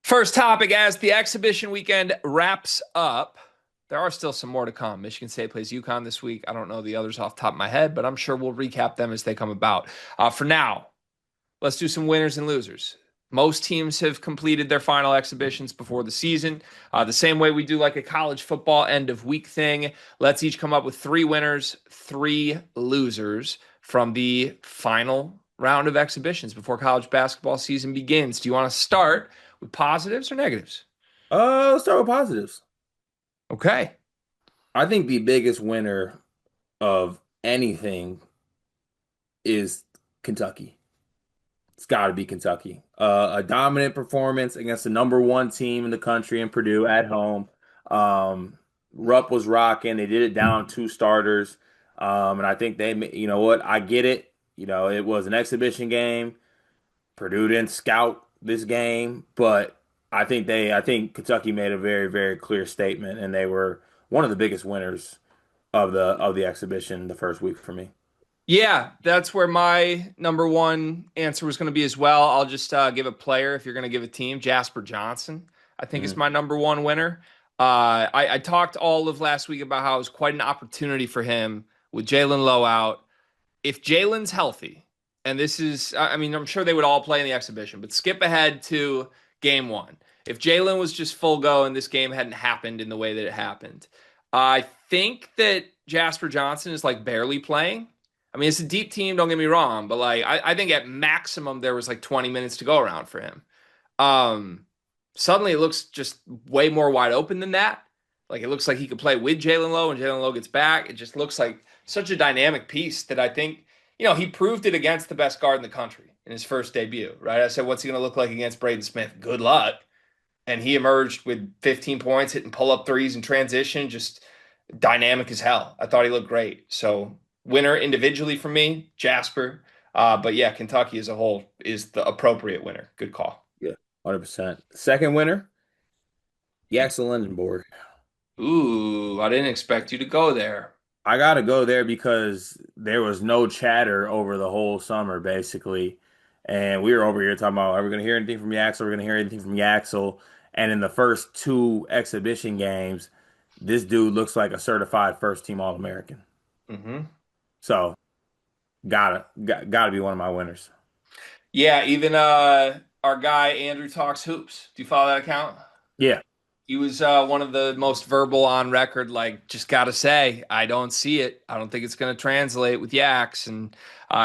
First topic as the exhibition weekend wraps up. There are still some more to come. Michigan State plays UConn this week. I don't know the others off the top of my head, but I'm sure we'll recap them as they come about. For now, let's do some winners and losers. Most teams have completed their final exhibitions before the season. The same way we do like a college football end of week thing. Let's each come up with 3 winners, 3 losers from the final round of exhibitions before college basketball season begins. Do you want to start with positives or negatives? Let's start with positives. Okay. I think the biggest winner of anything is Kentucky. It's got to be Kentucky. A dominant performance against the number one team in the country in Purdue at home. Rupp was rocking. They did it down 2 starters. And I think you know what? I get it. It was an exhibition game. Purdue didn't scout this game, but I think Kentucky made a very, very clear statement, and they were one of the biggest winners of the exhibition the first week for me. Yeah, that's where my number one answer was going to be as well. I'll just give a player if you're going to give a team. Jasper Johnson, I think, is Mhm. my number one winner. I talked all of last week about how it was quite an opportunity for him with Jalen Lowe out. If Jalen's healthy, and this is, I mean, I'm sure they would all play in the exhibition, but skip ahead to game one. If Jalen was just full go and this game hadn't happened in the way that it happened, I think that Jasper Johnson is like barely playing. I mean, it's a deep team, don't get me wrong, but like I think at maximum there was like 20 minutes to go around for him. Um, Suddenly it looks just way more wide open than that. Like it looks like he could play with Jalen Lowe and Jalen Lowe gets back. It just looks like such a dynamic piece that I think, he proved it against the best guard in the country in his first debut, right? I said, what's he going to look like against Braden Smith? Good luck. And he emerged with 15 points, hitting pull up threes in transition, just dynamic as hell. I thought he looked great. So, winner individually for me, Jasper. But yeah, Kentucky as a whole is the appropriate winner. Good call. Yeah, 100%. Second winner, Yaxel Londonborg. Ooh, I didn't expect you to go there. I gotta go there because there was no chatter over the whole summer, basically. And we were over here talking about, are we gonna hear anything from Yaxel? Are we gonna hear anything from Yaxel? And in the first 2 exhibition games, this dude looks like a certified first team All-American. Hmm. So gotta be one of my winners. Yeah, even our guy Andrew Talks Hoops. Do you follow that account? Yeah, He was one of the most verbal on record, like, just got to say, I don't see it. I don't think it's going to translate with Yaks. And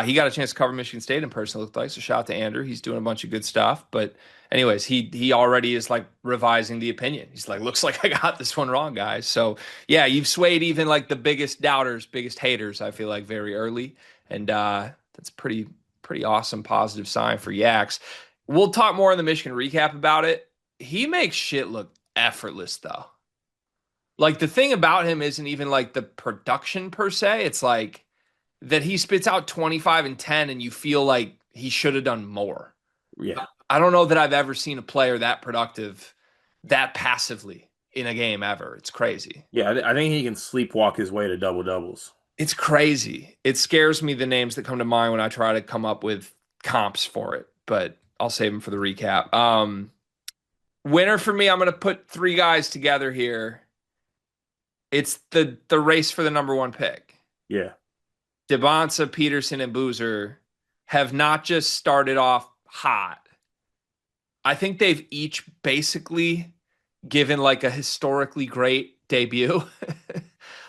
he got a chance to cover Michigan State in person, it looked like. So shout out to Andrew. He's doing a bunch of good stuff. But anyways, he already is like revising the opinion. He's like, looks like I got this one wrong, guys. So yeah, you've swayed even like the biggest doubters, biggest haters, I feel like very early. And that's pretty awesome, positive sign for Yaks. We'll talk more in the Michigan recap about it. He makes shit look effortless though. Like the thing about him isn't even like the production per se. It's like that he spits out 25 and 10 and you feel like he should have done more. yeah, I don't know that I've ever seen a player that productive that passively in a game ever. It's crazy. yeah. I think he can sleepwalk his way to double doubles. It's crazy. It scares me the names that come to mind when I try to come up with comps for it, but I'll save them for the recap. Winner for me, I'm going to put 3 guys together here. It's the race for the number one pick. Yeah, Debonsa, Peterson, and Boozer have not just started off hot. I think they've each basically given like a historically great debut.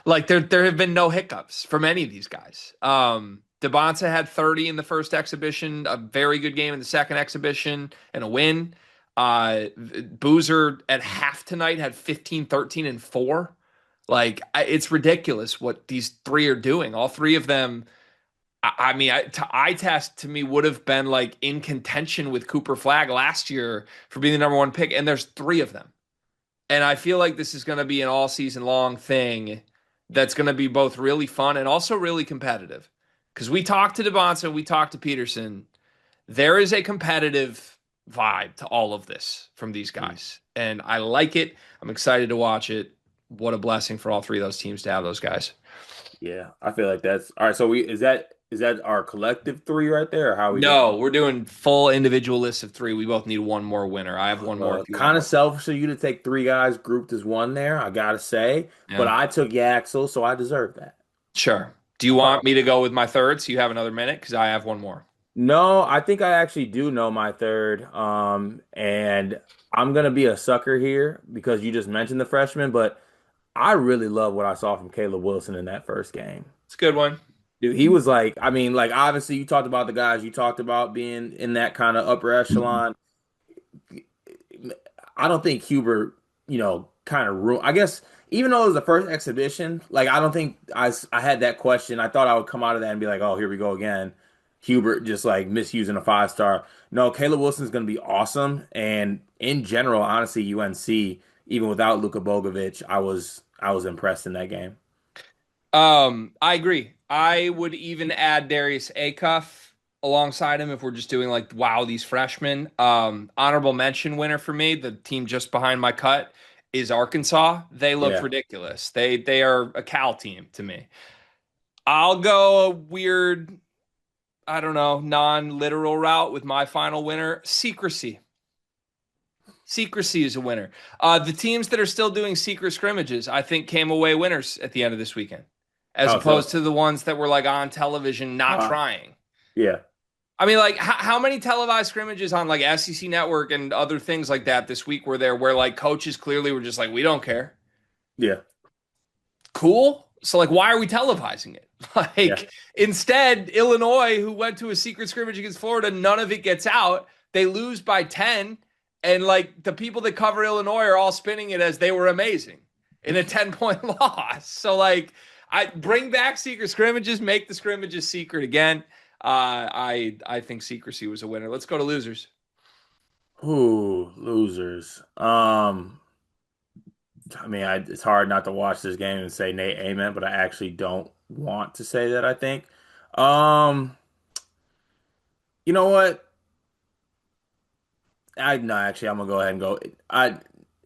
Like there have been no hiccups from any of these guys. Debonsa had 30 in the first exhibition, a very good game in the second exhibition, and a win. Boozer at half tonight had 15, 13, and 4. Like it's ridiculous what these 3 are doing. All 3 of them. I mean, eye test to me would have been like in contention with Cooper Flagg last year for being the number one pick, and there's 3 of them. And I feel like this is going to be an all season long thing that's going to be both really fun and also really competitive. Because we talked to DeBonsa, we talked to Peterson. There is a competitive vibe to all of this from these mm, guys. And I like it. I'm excited to watch it. What a blessing for all 3 of those teams to have those guys. yeah. I feel like that's all right. So is Is that our collective three right there, or how are we doing? No, we're doing full individual lists of three. We both need one more winner. I have one more if you want Kind of one. selfish of you to take three guys grouped as one there, I gotta say. But Yeah. I took Yaxel, so I deserve that. Sure. Do you want me to go with my third so you have another minute? Because I have one more. No, I think I actually do know my third. And I'm gonna be a sucker here because you just mentioned the freshman, but I really love what I saw from Caleb Wilson in that first game. It's a good one. Dude, he was like, I mean, like obviously you talked about the guys you talked about being in that kind of upper echelon. I don't think Hubert, kind of I guess even though it was the first exhibition, like I don't think I had that question. I thought I would come out of that and be like, oh, here we go again. Hubert just like misusing a 5 star. No, Caleb Wilson's going to be awesome. And in general, honestly, UNC, even without Luka Bogovic, I was impressed in that game. I agree. I would even add Darius Acuff alongside him if we're just doing like, wow, these freshmen. Honorable mention winner for me, the team just behind my cut is Arkansas. They looked Yeah. ridiculous. They are a Cal team to me. I'll go a weird, I don't know, non-literal route with my final winner. Secrecy. Secrecy is a winner. The teams that are still doing secret scrimmages, I think, came away winners at the end of this weekend, as Oh, opposed so to the ones that were like on television not uh, trying. yeah, I mean, like, how many televised scrimmages on like SEC Network and other things like that this week were there where like coaches clearly were just like, we don't care. yeah, Cool. So, like, why are we televising it? yeah, Like, instead, Illinois, who went to a secret scrimmage against Florida, none of it gets out. They lose by 10. And, like, the people that cover Illinois are all spinning it as they were amazing in a 10-point loss. So, like, I bring back secret scrimmages, make the scrimmages secret again. I think secrecy was a winner. Let's go to losers. Ooh, losers. I mean, it's hard not to watch this game and say Nate Amen, but I actually don't want to say that, I think. Um, you know what? I no, actually, I'm gonna go ahead and go. I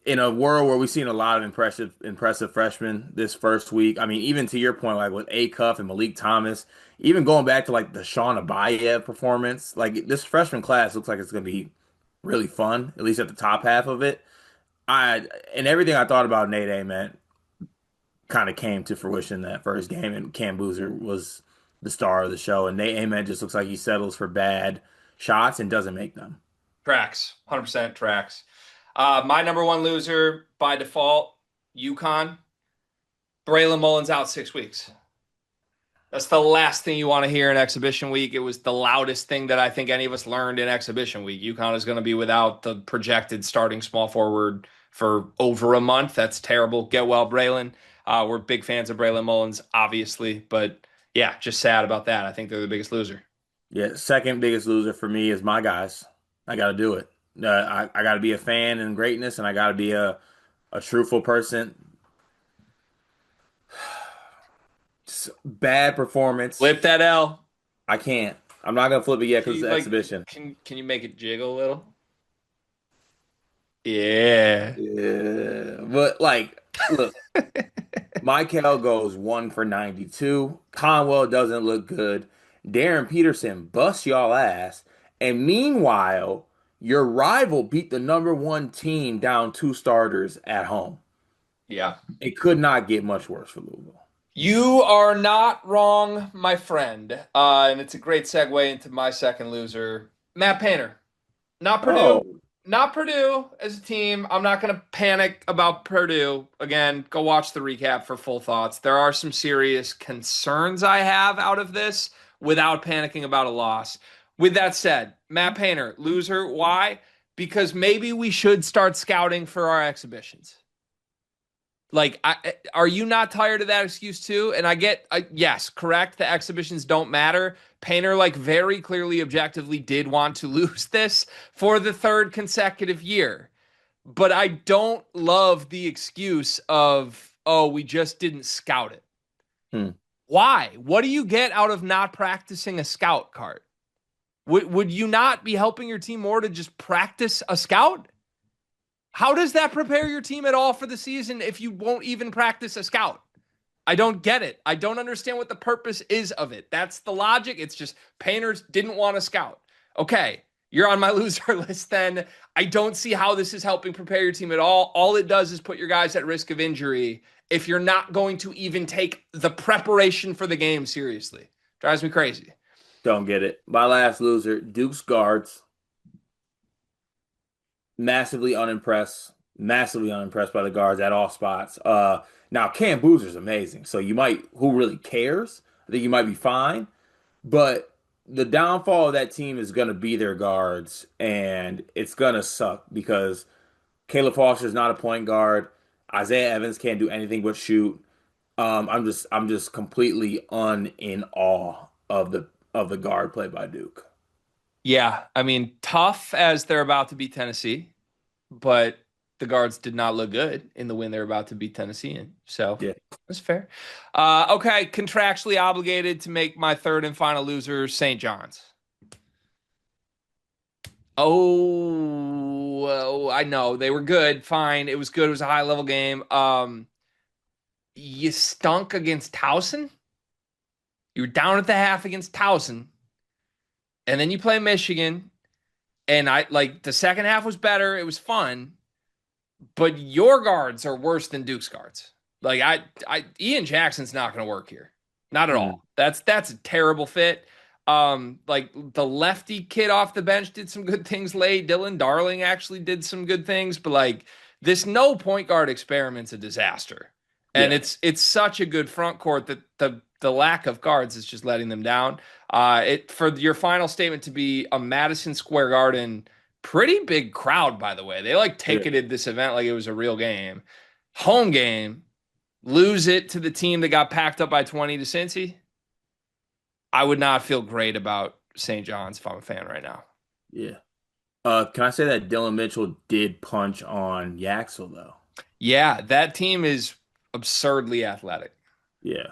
In a world where we've seen a lot of impressive freshmen this first week. I mean, even to your point, like with Acuff and Malik Thomas, even going back to like the Sean Abayev performance, like this freshman class looks like it's gonna be really fun, at least at the top half of it. And everything I thought about Nate Amen kind of came to fruition that first game, and Cam Boozer was the star of the show, and Nate Amen just looks like he settles for bad shots and doesn't make them. Tracks, 100% tracks. My number one loser by default, UConn. Braylon Mullins out 6 weeks. That's the last thing you want to hear in exhibition week. It was the loudest thing that I think any of us learned in exhibition week. UConn is going to be without the projected starting small forward for over a month. That's terrible. Get well, Braylon. We're big fans of Braylon Mullins, obviously, but yeah, just sad about that. I think they're the biggest loser. Yeah, second biggest loser for me is my guys. I got to do it. I got to be a fan in greatness, and I got to be a truthful person. Bad performance. Flip that L. I can't. I'm not gonna flip it yet Can because you it's the like exhibition. can you make it jiggle a little? Yeah. Yeah, but like, look, Michael goes 1 for 92. Conwell doesn't look good. Darren Peterson busts y'all ass. And meanwhile, your rival beat the number one team down 2 starters at home. Yeah. It could not get much worse for Louisville. You are not wrong, my friend. And it's a great segue into my second loser, Matt Painter. Not Purdue. Oh, Not Purdue as a team. I'm not going to panic about Purdue. Again, go watch the recap for full thoughts. There are some serious concerns I have out of this without panicking about a loss. With that said, Matt Painter, loser. Why? Because maybe we should start scouting for our exhibitions. Like, are you not tired of that excuse too? And I get, yes, correct. The exhibitions don't matter. Painter, like, very clearly, objectively did want to lose this for the third consecutive year. But I don't love the excuse of, oh, we just didn't scout it. hmm. Why? What do you get out of not practicing a scout card? Would you not be helping your team more to just practice a scout? How does that prepare your team at all for the season if you won't even practice a scout? I don't get it. I don't understand what the purpose is of it. That's the logic. It's just Painters didn't want to scout. Okay, you're on my loser list then. I don't see how this is helping prepare your team at all. All it does is put your guys at risk of injury if you're not going to even take the preparation for the game seriously. Drives me crazy. Don't get it. My last loser, Duke's guards. Massively unimpressed by the guards at all spots. Now Cam Boozer's amazing, so you might, who really cares? I think you might be fine, but the downfall of that team is going to be their guards, and it's going to suck because Caleb Foster's not a point guard. Isaiah Evans can't do anything but shoot. I'm just completely in awe of the guard play by Duke. Yeah, I mean, tough as they're about to beat Tennessee, but the guards did not look good in the win they're about to beat Tennessee in. So Yeah. that's fair. Okay, contractually obligated to make my third and final loser, St. John's. Oh, I know they were good. Fine, it was good. It was a high level game. You stunk against Towson. You were down at the half against Towson, and then you play Michigan. And I like the second half was better. It was fun, but your guards are worse than Duke's guards. Like Ian Jackson's not going to work here, not at Mm. all. That's a terrible fit. Like the lefty kid off the bench did some good things late. Dylan Darling actually did some good things, but like this no point guard experiment's a disaster. And Yeah. it's such a good front court that the lack of guards is just letting them down. It for your final statement to be a Madison Square Garden pretty big crowd, by the way. They like Yeah. ticketed this event like it was a real game. Home game, lose it to the team that got packed up by 20 to Cincy. I would not feel great about St. John's if I'm a fan right now. Yeah. Can I say that Dylan Mitchell did punch on Yaxel though? Yeah, that team is absurdly athletic. Yeah.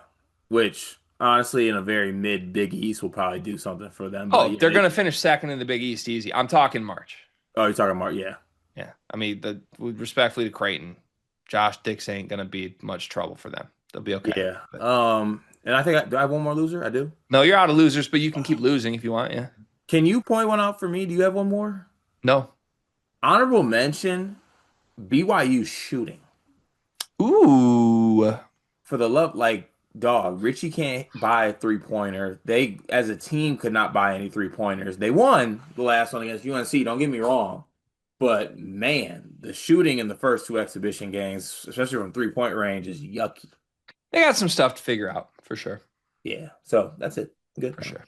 Which honestly, in a very mid Big East, will probably do something for them. But Oh, yeah, they're going to finish second in the Big East easy. I'm talking March. oh, you're talking about yeah, Yeah. I mean, with respectfully to Creighton, Josh Dix ain't going to be much trouble for them. They'll be okay. yeah. But And I think do I have one more loser? I do. no, you're out of losers, but you can keep losing if you want. Yeah. Can you point one out for me? Do you have one more? No. Honorable mention: BYU shooting. Ooh. For the love, like dog, Richie can't buy a 3-pointer. They, as a team, could not buy any 3-pointers. They won the last one against UNC. Don't get me wrong. But man, the shooting in the first two exhibition games, especially from 3-point range, is yucky. They got some stuff to figure out for sure. Yeah. So that's it. Good. For sure.